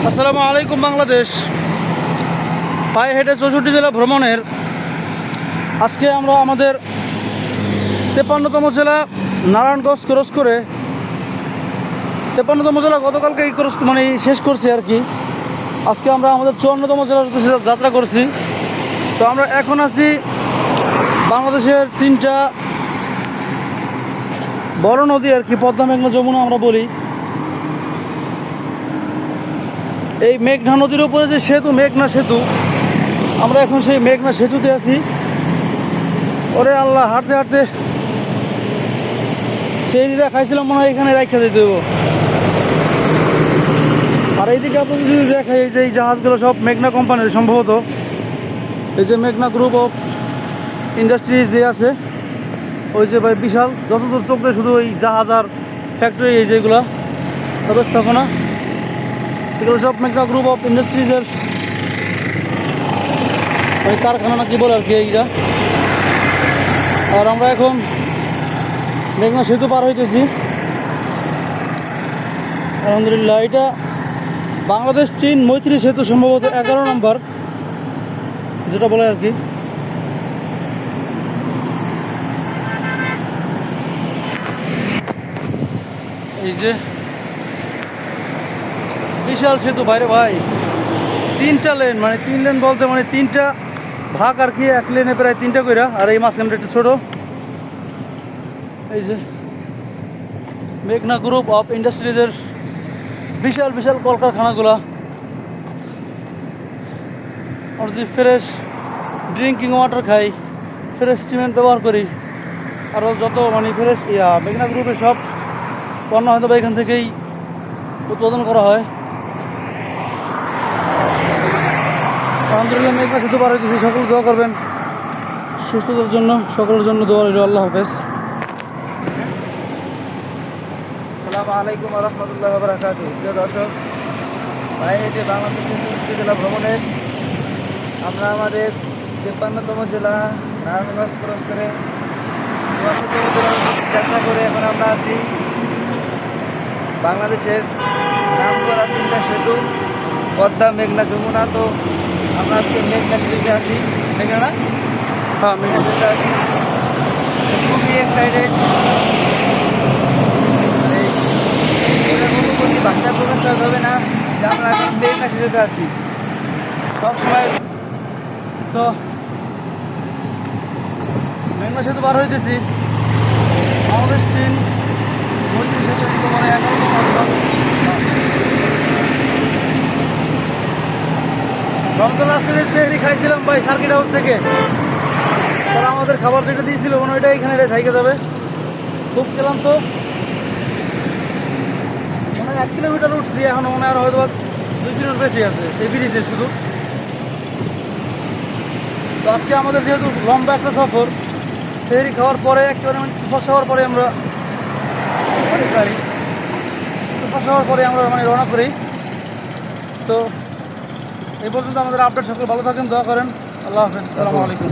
আসসালামু আলাইকুম বাংলাদেশ। পায়ে হেঁটে 64 জেলা ভ্রমণের আজকে আমরা আমাদের 53তম জেলা নারায়ণগঞ্জ ক্রস করে 53তম জেলা গতকালকে এই ক্রস শেষ করছি আর কি। আজকে আমরা আমাদের 54তম জেলার যাত্রা করছি। তো আমরা এখন আছি বাংলাদেশের 3টা বড় নদী আর কি, পদ্মা, মেঘনা, যমুনা আমরা বলি। এই মেঘনা নদীর উপরে যে সেতু, মেঘনা সেতু, আমরা এখন সেই মেঘনা সেতুতে আছি। ওরে আল্লাহ, হাঁটতে হাঁটতে সেই দিদা খাইছিলাম মনে হয় এখানে রাখা যেতে দেবো। আর এইদিকে আপনাদের যদি দেখাই, এই যে এই জাহাজগুলো সব মেঘনা কোম্পানির সম্ভবত। এই যে মেঘনা গ্রুপ অফ ইন্ডাস্ট্রিজ যে আছে, ওই যে ভাই বিশাল, যতদূর চোখ দেয় শুধু ওই জাহাজ আর ফ্যাক্টরি, এই যেগুলো ব্যবস্থাপনা, এগুলো সব মেঘনা গ্রুপ অফ ইন্ডাস্ট্রিজের ওই কারখানা না কি বলে আর কি এইটা। আর আমরা এখন মেঘনা সেতু পার হইতেছি আলহামদুলিল্লাহ। এটা বাংলাদেশ চীন মৈত্রী সেতু, সম্ভবত 11 নম্বর যেটা বলে আর কি। এই যে বিশাল সেতু বাইরে ভাই, 3টা লেন, 3 লেন বলতে 3টা ভাগ আর কি, এক লেনে প্রায় 3টা কইরা, আর এই মাঝখানটা একটু ছোট। এই যে মেঘনা গ্রুপ অফ ইন্ডাস্ট্রিজের বিশাল বিশাল কলকারখানাগুলা। আর যে ফ্রেশ ড্রিঙ্কিং ওয়াটার খাই, ফ্রেশ সিমেন্ট ব্যবহার করি, আরও যত ফ্রেশ মেঘনা গ্রুপের সব পণ্য হয়তো বা এখান থেকেই উৎপাদন করা হয়। আলহামদুলিল্লাহ মেঘনা সেতু পার হইতেছি। সকলে দোয়া করবেন সুস্থতার জন্য, সকলের জন্য দোয়া রইল। আল্লাহ হাফেজ। আসসালামু আলাইকুম ওয়া রাহমাতুল্লাহি ওয়া বারাকাতুহু। প্রিয় দর্শক, পায়ে হেঁটে বাংলাদেশের 64 জেলা ভ্রমণের আমরা আমাদের 53তম জেলা নারায়ণগঞ্জ ক্রস করে 54তম জেলা যাত্রা করে এখন আমরা আছি বাংলাদেশের নামকরা 3টা সেতু, পদ্মা, মেঘনা, যমুনা। তো আমরা আজকে মেঘনা সেতুতে আছি। মেঘনা না? হ্যাঁ, মেঘনা সেতুতে আছি, খুবই এক্সাইটেড। ভাষা প্রকাশ করা যাবে না যে আমরা এখন মেঘনা সেতুতে আছি সবসময়। তো মেঘনা সেতু পার হইতেছি বাংলাদেশ চীন মৈত্রী সেতু, 11 নম্বর। রমজান আসলে সেহরি খাইছিলাম ভাই সার্কিট হাউস থেকে। তারা আমাদের খাবার যেটা দিয়েছিল ওইটা এখানে থাইকে যাবে। খুব খেলাম তো, 1 কিলোমিটার উঠছি, এখন আর হয়তো 2 কিলোমিটার বেশি আছে এই ব্রিজে শুধু। তো আজকে আমাদের যেহেতু লম্বা একটা সফর, সেহরি খাওয়ার পরে একেবারে ফস হওয়ার পরে আমরা রওনা করি। তো এই পর্যন্ত আমাদের আপডেট, সকলে ভালো থাকেন, দোয়া করেন। আল্লাহ হাফেজ, আসসালামু আলাইকুম।